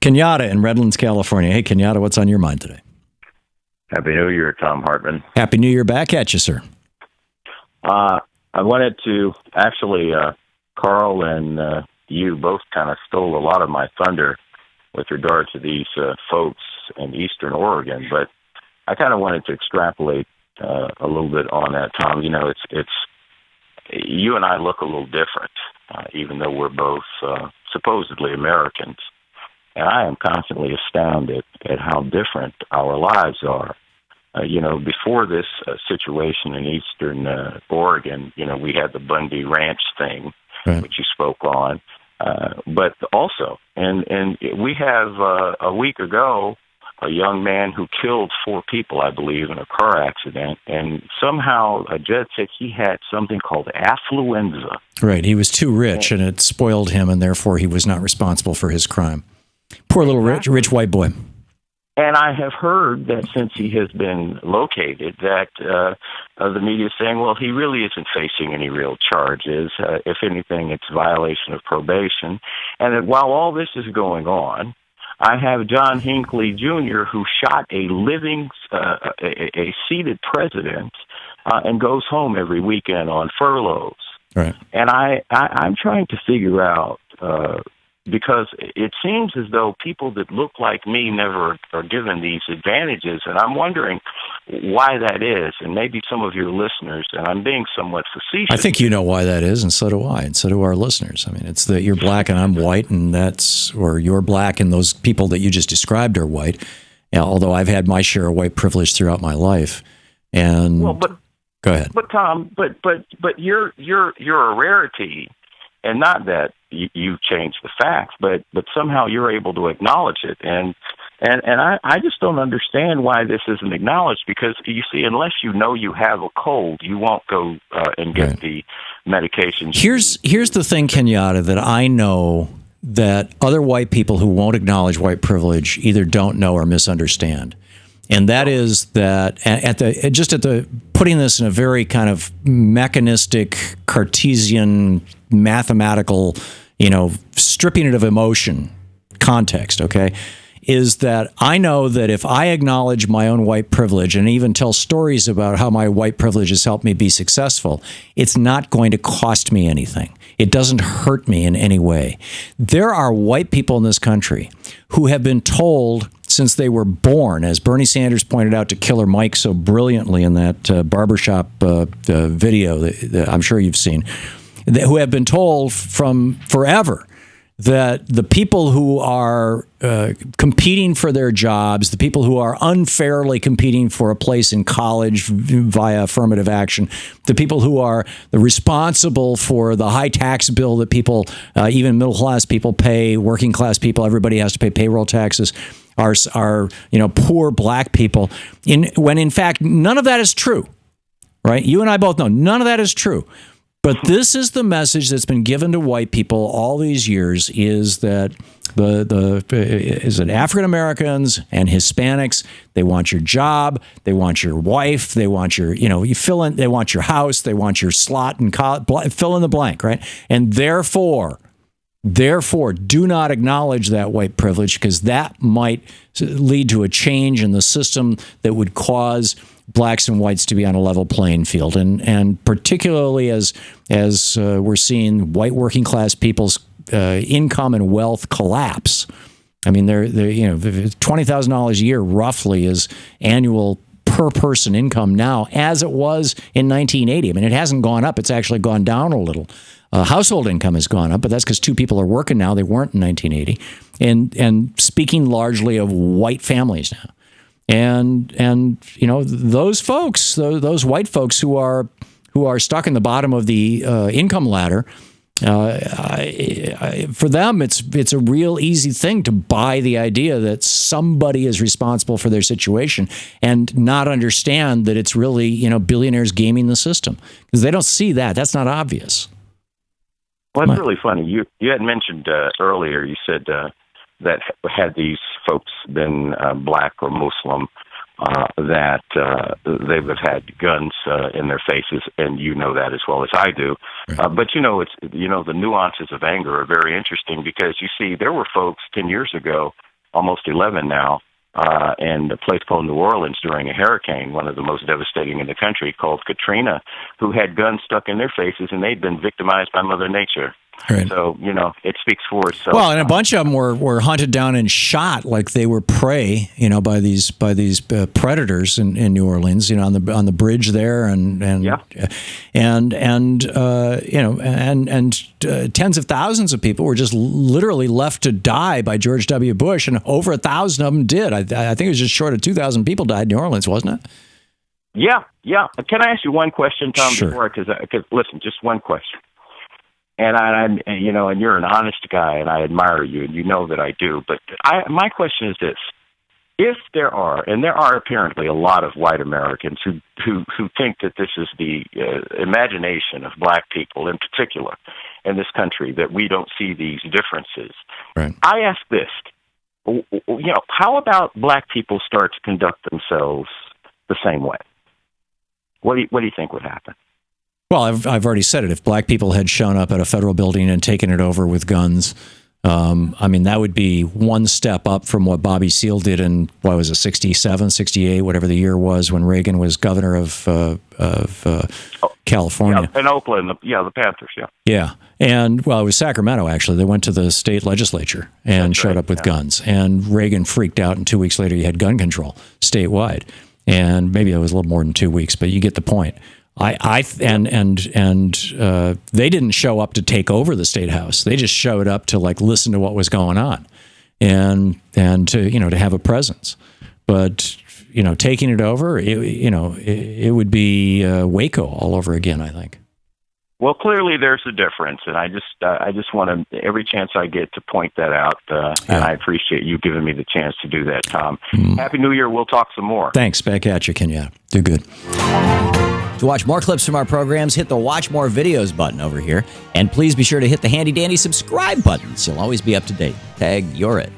Kenyatta in Redlands, California. Hey, Kenyatta, what's on your mind today? Happy New Year, Thom Hartmann. Happy New Year back at you, sir. I wanted to actually, Carl and you both kind of stole a lot of my thunder with regard to these folks in Eastern Oregon, but I kind of wanted to extrapolate a little bit on that, Tom. You know, it's you and I look a little different, even though we're both supposedly Americans. And I am constantly astounded at how different our lives are. You know, before this situation in Eastern Oregon, you know, we had the Bundy Ranch thing, right, which you spoke on. But also, and we have a week ago, a young man who killed 4 people, I believe, in a car accident. And somehow a judge said he had something called affluenza. Right. He was too rich and it spoiled him, and therefore he was not responsible for his crime. Poor little rich white boy. And I have heard that since he has been located, that the media is saying, well, he really isn't facing any real charges. If anything, it's violation of probation. And that while all this is going on, I have John Hinckley Jr., who shot a living, a seated president, and goes home every weekend on furloughs. Right. And I'm trying to figure out, because it seems as though people that look like me never are given these advantages, and I'm wondering why that is, and maybe some of your listeners, and I'm being somewhat facetious. I think you know why that is, and so do I, and so do our listeners. I mean, it's that you're black and I'm white, and or you're black and those people that you just described are white, although I've had my share of white privilege throughout my life. And well, but go ahead. But Tom, but you're a rarity. And not that you've changed the facts, but somehow you're able to acknowledge it. And I just don't understand why this isn't acknowledged, because, you see, unless you know you have a cold, you won't go and get right. the medications. Here's the thing, Kenyatta, that I know that other white people who won't acknowledge white privilege either don't know or misunderstand. And that is that putting this in a very kind of mechanistic, Cartesian, mathematical, stripping it of emotion context, okay, is that I know that if I acknowledge my own white privilege and even tell stories about how my white privilege has helped me be successful, it's not going to cost me anything. It doesn't hurt me in any way. There are white people in this country who have been told since they were born, as Bernie Sanders pointed out to Killer Mike so brilliantly in that barbershop video that I'm sure you've seen, who have been told from forever that the people who are competing for their jobs, the people who are unfairly competing for a place in college via affirmative action, the people who are responsible for the high tax bill that people, even middle-class people pay, working-class people, everybody has to pay payroll taxes, are poor black people, when in fact none of that is true, right? You and I both know none of that is true. But this is the message that's been given to white people all these years: is that African Americans and Hispanics, they want your job, they want your wife, they want your they want your house, they want your slot and fill in the blank, right? And therefore, do not acknowledge that white privilege, because that might lead to a change in the system that would cause blacks and whites to be on a level playing field, and particularly as we're seeing white working class people's income and wealth collapse. I mean, they're $20,000 a year roughly is annual per person income now, as it was in 1980. I mean, it hasn't gone up; it's actually gone down a little. Household income has gone up, but that's because 2 people are working now. They weren't in 1980, and speaking largely of white families now. And those folks, those white folks who are stuck in the bottom of the income ladder, for them it's a real easy thing to buy the idea that somebody is responsible for their situation and not understand that it's really billionaires gaming the system, because they don't see that. That's not obvious. Well, it's really funny. You had mentioned earlier. You said that had these folks been black or Muslim, that they would have had guns in their faces, and you know that as well as I do. Right. But the nuances of anger are very interesting, because you see there were folks 10 years ago almost 11 now, in a place called New Orleans during a hurricane, one of the most devastating in the country, called Katrina, who had guns stuck in their faces, and they'd been victimized by Mother Nature. Right. So, it speaks for itself. Well, and a bunch of them were hunted down and shot like they were prey, by these predators in New Orleans, on the bridge there, and tens of thousands of people were just literally left to die by George W. Bush, and over 1,000 of them did. I think it was just short of 2,000 people died in New Orleans, wasn't it? Yeah. Can I ask you one question, Tom? Sure. Because listen, just one question. And and you're an honest guy, and I admire you, and you know that I do. But my question is this: if there are apparently a lot of white Americans who think that this is the imagination of black people in particular in this country, that we don't see these differences, right. I ask this: how about black people start to conduct themselves the same way? What do you think would happen? Well, I've already said it. If black people had shown up at a federal building and taken it over with guns, that would be one step up from what Bobby Seale did in, 67, 68, whatever the year was when Reagan was governor of California. Yeah, in Oakland, the Panthers, yeah. Yeah. And, it was Sacramento, actually. They went to the state legislature and showed up with guns. And Reagan freaked out, and 2 weeks later, he had gun control statewide. And maybe it was a little more than 2 weeks, but you get the point. They didn't show up to take over the state house. They just showed up to listen to what was going on, and to have a presence. But taking it over, it would be Waco all over again, I think. Well, clearly there's a difference, and I just want to every chance I get to point that out, and I appreciate you giving me the chance to do that, Tom. Happy New Year. We'll talk some more. Thanks. Back at you, Kenyatta. Do good. To watch more clips from our programs, hit the Watch More Videos button over here, and please be sure to hit the handy-dandy subscribe button so you'll always be up to date. Tag, you're it.